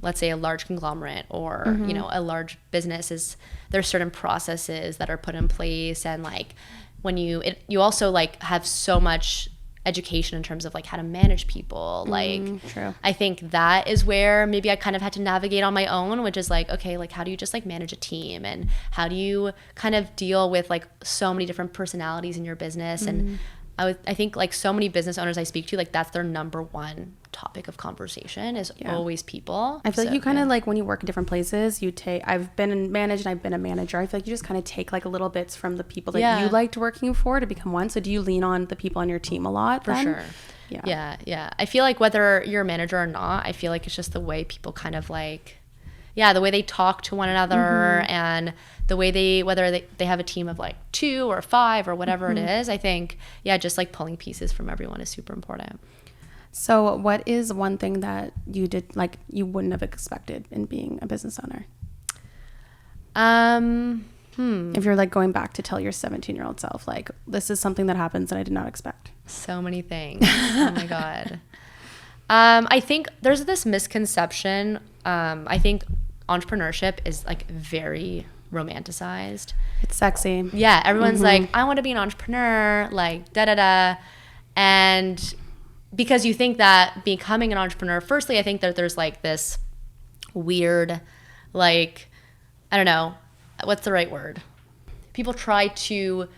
let's say a large conglomerate or, a large business, there's certain processes that are put in place. And like when you also like have so much education in terms of like how to manage people. True. I think that is where maybe I kind of had to navigate on my own, which is like, okay, like how do you just like manage a team, and how do you kind of deal with like so many different personalities in your business. And I think like so many business owners I speak to, like that's their number one topic of conversation is always people. I feel like you kind of like when you work in different places, I've been managed and I've been a manager. I feel like you just kind of take like little bits from the people that you liked working for to become one. So do you lean on the people on your team a lot? For sure. Yeah. I feel like whether you're a manager or not, I feel like it's just the way people kind of like, the way they talk to one another, and the way whether they have a team of like 2 or 5 or whatever it is. I think, just like pulling pieces from everyone is super important. So what is one thing that you did, like you wouldn't have expected in being a business owner? If you're like going back to tell your 17-year-old self, like, this is something that happens and I did not expect. So many things. Oh my God. I think there's this misconception. I think entrepreneurship is like very romanticized. It's sexy. Yeah. Everyone's like, I want to be an entrepreneur, like and because you think that becoming an entrepreneur, firstly, I think that there's like this weird, like, I don't know, what's the right word? People try to,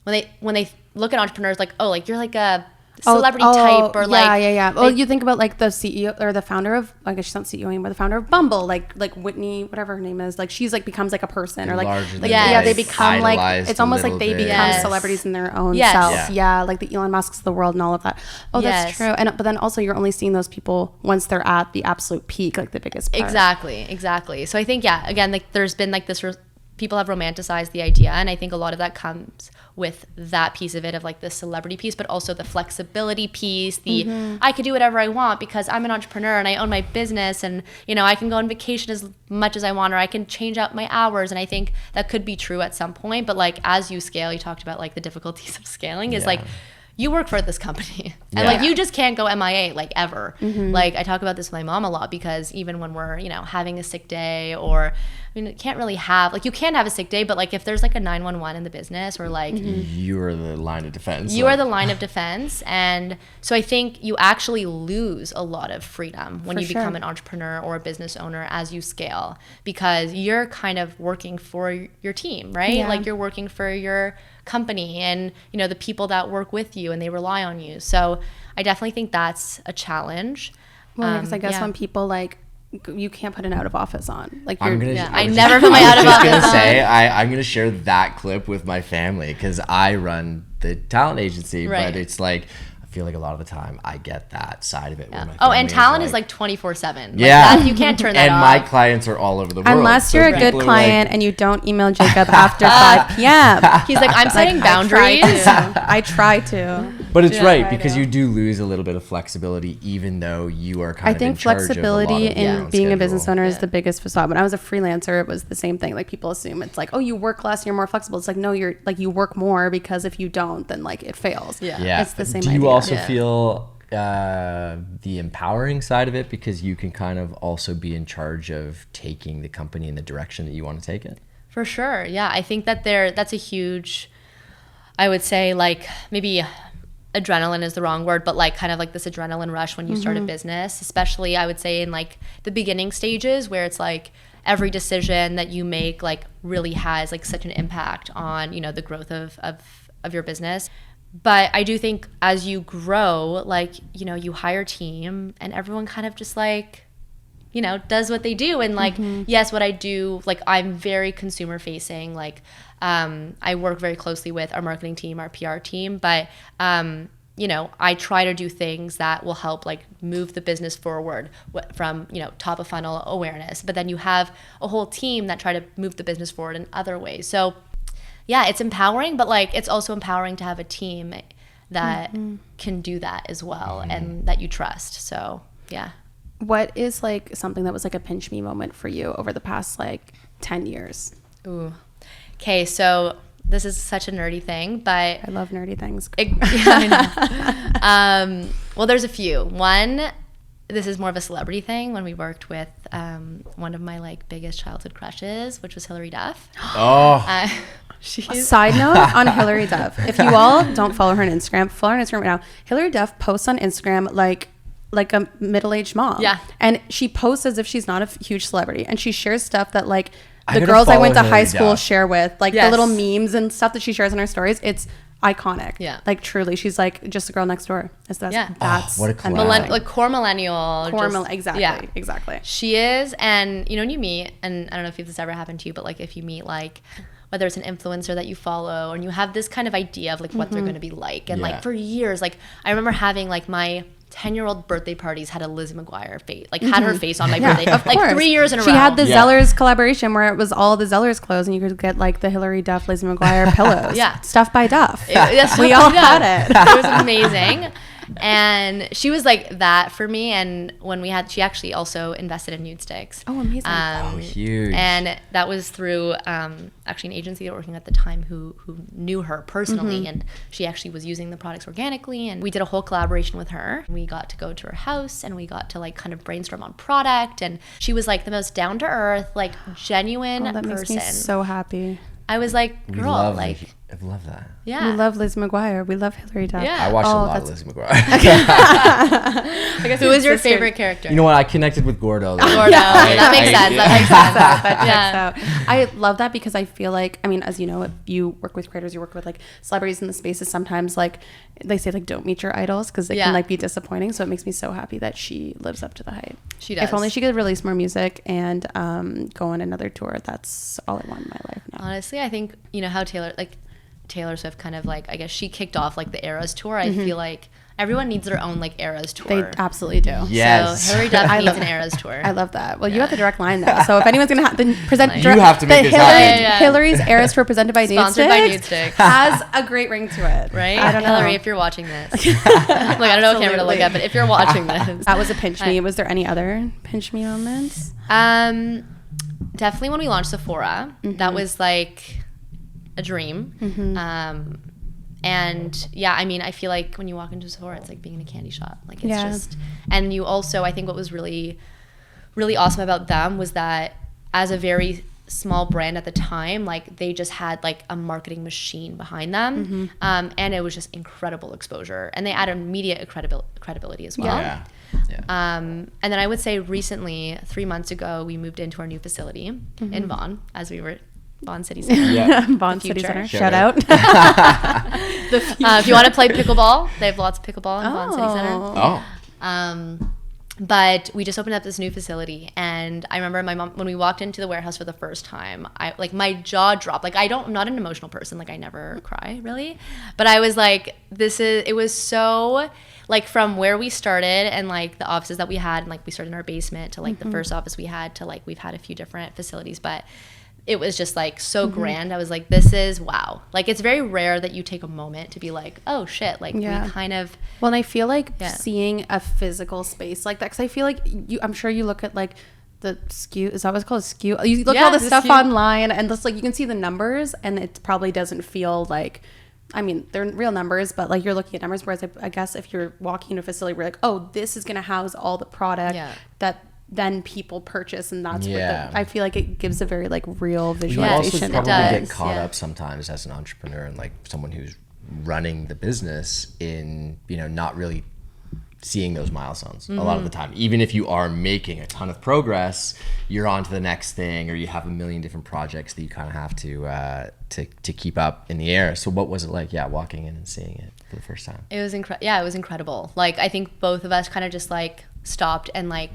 when they look at entrepreneurs, like, oh, like you're like a celebrity type, or like well, you think about like the CEO or the founder of, I guess she's not CEO anymore, the founder of Bumble, like Whitney, whatever her name is, like she's like becomes like a person, or like they become like, it's almost like they become celebrities in their own self. Like the Elon Musks of the world and all of that. That's true. And but then also you're only seeing those people once they're at the absolute peak, like the biggest part. Exactly. So I think again, like there's been like this people have romanticized the idea, and I think a lot of that comes with that piece of it, of like the celebrity piece, but also the flexibility piece, I could do whatever I want because I'm an entrepreneur and I own my business, and I can go on vacation as much as I want, or I can change out my hours. And I think that could be true at some point, but like as you scale, you talked about like the difficulties of scaling is like you work for this company and like you just can't go MIA like ever. Like I talk about this with my mom a lot, because even when we're having a sick day, or I mean, you can't really have, like, you can have a sick day, but like if there's like a 911 in the business, or like you're the line of defense. You are the line of defense. And so I think you actually lose a lot of freedom when you become an entrepreneur or a business owner as you scale, because you're kind of working for your team, right? Like you're working for your company and the people that work with you, and they rely on you. So I definitely think that's a challenge. Well, because I guess when people like, you can't put an out of office on. Like I never put my out of office on. I'm gonna share that clip with my family, because I run the talent agency, but it's like, I feel like a lot of the time I get that side of it. Where my and talent is like 24/7. Like you can't turn that off. And my clients are all over the world. Unless you're a good client and you don't email Jacob after 5 p.m. He's like, I'm setting boundaries. I try to. But it's because you do lose a little bit of flexibility, even though you are kind of in charge of a lot of flexibility in being a business owner is Yeah. the biggest facade. When I was a freelancer, it was the same thing. Like people assume it's like, oh, you work less, you're more flexible. It's like, no, you're like, you work more, because if you don't, then like it fails. Yeah. It's the same Do idea. you also feel the empowering side of it, because you can kind of also be in charge of taking the company in the direction that you want to take it. For sure. Yeah. I think that that's a huge, I would say, like, maybe adrenaline is the wrong word, but like kind of like this adrenaline rush when you start a business, especially I would say in like the beginning stages, where it's like every decision that you make like really has like such an impact on, you know, the growth of your business. But I do think as you grow, like, you know, you hire a team and everyone kind of just like, you know, does what they do. And like, yes, what I do, like, I'm very consumer facing. Like, I work very closely with our marketing team, our PR team, but, you know, I try to do things that will help like move the business forward from, you know, top of funnel awareness. But then you have a whole team that try to move the business forward in other ways. So yeah, it's empowering, but like, it's also empowering to have a team that can do that as well and that you trust. So yeah. What is like something that was like a pinch me moment for you over the past like 10 years? Ooh. Okay, so this is such a nerdy thing, but I love nerdy things. I know. Well, there's a few. One, this is more of a celebrity thing, when we worked with one of my like biggest childhood crushes, which was Hilary Duff. Oh. Side note on Hilary Duff. If you all don't follow her on Instagram, follow her on Instagram right now. Hilary Duff posts on Instagram like a middle-aged mom. Yeah. And she posts as if she's not a huge celebrity. And she shares stuff that like the girls I went to high school share with. Like the little memes and stuff that she shares in her stories. It's iconic. Yeah. Like truly. She's like just the girl next door. That's what a cool like core millennial. Exactly. Yeah. Exactly. She is. And you know, when you meet, and I don't know if this ever happened to you, but like if you meet like whether it's an influencer that you follow and you have this kind of idea of like what they're going to be like. And like for years, like I remember having like my 10-year-old birthday parties had a Lizzie McGuire face, like had her face on my birthday, like 3 years in a row. She had the Zellers collaboration where it was all the Zellers clothes and you could get like the Hilary Duff, Lizzie McGuire pillows. Stuff by Duff. We all had it. It was amazing. And she was like that for me. And when she actually also invested in Nudestix. Oh, amazing. Huge. And that was through actually an agency that was working at the time who knew her personally. And she actually was using the products organically. And we did a whole collaboration with her. We got to go to her house and we got to like kind of brainstorm on product. And she was like the most down to earth, like genuine that person. Makes me so happy. I was like, girl, I love that. Yeah. We love Liz McGuire. We love Hilary Duff. Yeah. I watched a lot of Liz McGuire. I guess who was your favorite character? You know what? I connected with Gordo. That makes sense. That checks out. I love that because I feel like, I mean, as you know, if you work with creators, you work with like celebrities in the spaces, sometimes like they say like don't meet your idols because it can like be disappointing. So it makes me so happy that she lives up to the hype. She does. If only she could release more music and go on another tour. That's all I want in my life now. Honestly, I think, you know how Taylor Swift kind of like, I guess she kicked off like the Eras tour. I feel like everyone needs their own like Eras tour. They absolutely do. Yes. So Hilary Duff needs an Eras tour. I love that. Well, you have the direct line though. So if anyone's gonna present, you have to make this happen. Hillary's Eras tour presented by Nudestix has a great ring to it, right? I don't know, Hillary, if you're watching this, like I don't know what camera to look at, but if you're watching this, that was a pinch me. Was there any other pinch me moments? Definitely when we launched Sephora, that was like a dream. And yeah, I mean, I feel like when you walk into Sephora, it's like being in a candy shop. Like it's just, and you also, I think what was really, really awesome about them was that as a very small brand at the time, like they just had like a marketing machine behind them. And it was just incredible exposure, and they added media credibility as well. Yeah. And then I would say recently, 3 months ago, we moved into our new facility in Vaughan, as we were Vaughan City Center. Vaughan City Center. Shout out. If you want to play pickleball, they have lots of pickleball in Vaughan City Center. But we just opened up this new facility, and I remember my mom, when we walked into the warehouse for the first time, I like my jaw dropped. Like I'm not an emotional person. Like I never cry really, but I was like, it was so like from where we started and like the offices that we had, and like we started in our basement to like the first office we had to like we've had a few different facilities, but it was just like so grand. I was like, this is wow. Like it's very rare that you take a moment to be like, oh shit, like we kind of. Well, and I feel like seeing a physical space like that, because I feel like I'm sure you look at like the SKU, is that what it's called? SKU? You look at all the stuff online and just like you can see the numbers and it probably doesn't feel like I mean, they're real numbers, but like you're looking at numbers. Whereas I guess if you're walking into a facility, we're like, oh, this is going to house all the product that then people purchase, and that's what I feel like it gives a very like real visualization. You also probably get caught up sometimes as an entrepreneur and like someone who's running the business in, you know, not really seeing those milestones a lot of the time. Even if you are making a ton of progress, you're on to the next thing, or you have a million different projects that you kind of have to keep up in the air. So what was it like, walking in and seeing it for the first time? It was it was incredible. Like, I think both of us kind of just like stopped and like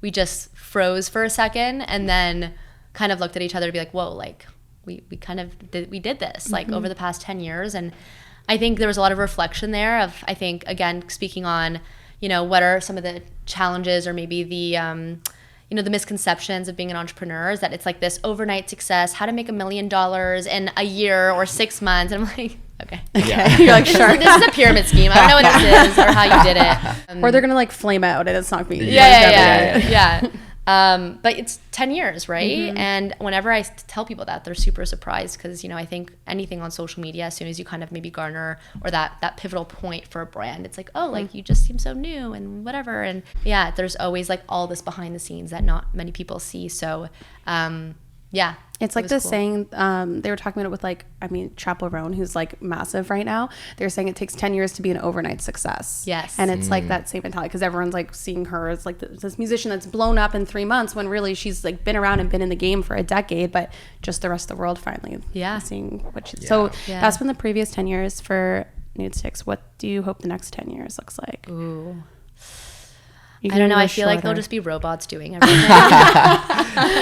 we just froze for a second, and then kind of looked at each other to be like, whoa, like we did this like over the past 10 years. And I think there was a lot of reflection there of, I think, again, speaking on, you know, what are some of the challenges or maybe the, you know, the misconceptions of being an entrepreneur, is that it's like this overnight success, how to make $1 million in a year or 6 months. And I'm like, okay. You're like, sure. This is a pyramid scheme. I don't know what this is or how you did it. Or they're going to like flame out and it's not going to be. Yeah. But it's 10 years, right? And whenever I tell people that, they're super surprised, because, you know, I think anything on social media, as soon as you kind of maybe garner or that pivotal point for a brand, it's like, oh, like you just seem so new and whatever. And yeah, there's always like all this behind the scenes that not many people see. So it's like this saying, they were talking about it with like, I mean, Chaperone, who's like massive right now. They're saying it takes 10 years to be an overnight success. Yes. And it's like that same mentality, because everyone's like seeing her as like this musician that's blown up in 3 months, when really she's like been around and been in the game for a decade, but just the rest of the world finally seeing what she's. So that's been the previous 10 years for Nudestix. What do you hope the next 10 years looks like? Ooh. I don't know. I feel like they'll just be robots doing everything.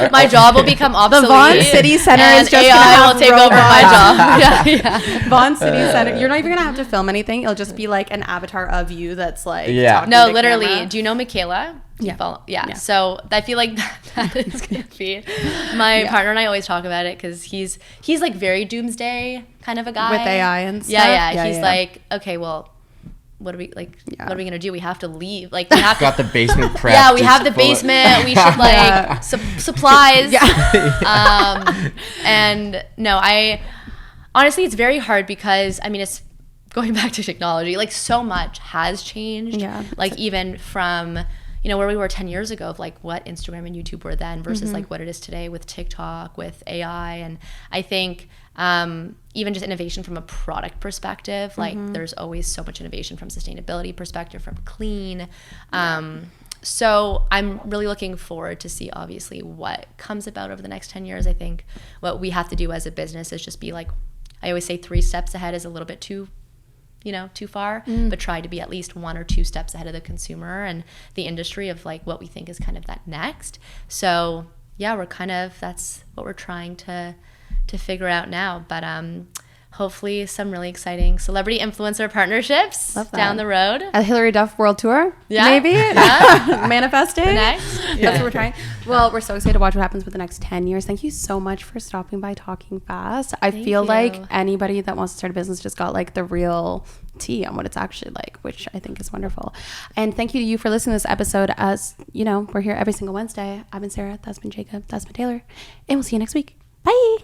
My job will become obsolete. The Vaughan City Center is just AI will take over my job. Vaughan City Center. You're not even gonna have to film anything. It'll just be like an avatar of you that's like talking No, to literally. camera. Do you know Michaela? Yeah. So I feel like that is gonna be my partner, and I always talk about it, because he's like very doomsday kind of a guy with AI and stuff. Yeah. He's like, okay, well, what are we like? What are we gonna do? We have to leave. Like, we have got the basement prepped. Yeah, we have the basement. We should like supplies. And no, I honestly, it's very hard, because I mean, it's going back to technology. Like, so much has changed. Yeah. Like, even from, you know, where we were 10 years ago, of like what Instagram and YouTube were then versus like what it is today with TikTok, with AI. And I think even just innovation from a product perspective, like there's always so much innovation from sustainability perspective, from clean. So I'm really looking forward to see, obviously, what comes about over the next 10 years. I think what we have to do as a business is just be like, I always say 3 steps ahead is a little bit too far, but try to be at least 1 or 2 steps ahead of the consumer and the industry of like what we think is kind of that next. So yeah, that's what we're trying to figure out now. But hopefully some really exciting celebrity influencer partnerships down the road. A Hillary Duff world tour, maybe. Manifesting. Next. That's what we're trying. Well, we're so excited to watch what happens with the next 10 years. Thank you so much for stopping by Talking Fast. I feel like anybody that wants to start a business just got like the real tea on what it's actually like, which I think is wonderful. And thank you to you for listening to this episode. As you know, we're here every single Wednesday. I've been Sarah, that's been Jacob, that's been Taylor, and we'll see you next week. Bye.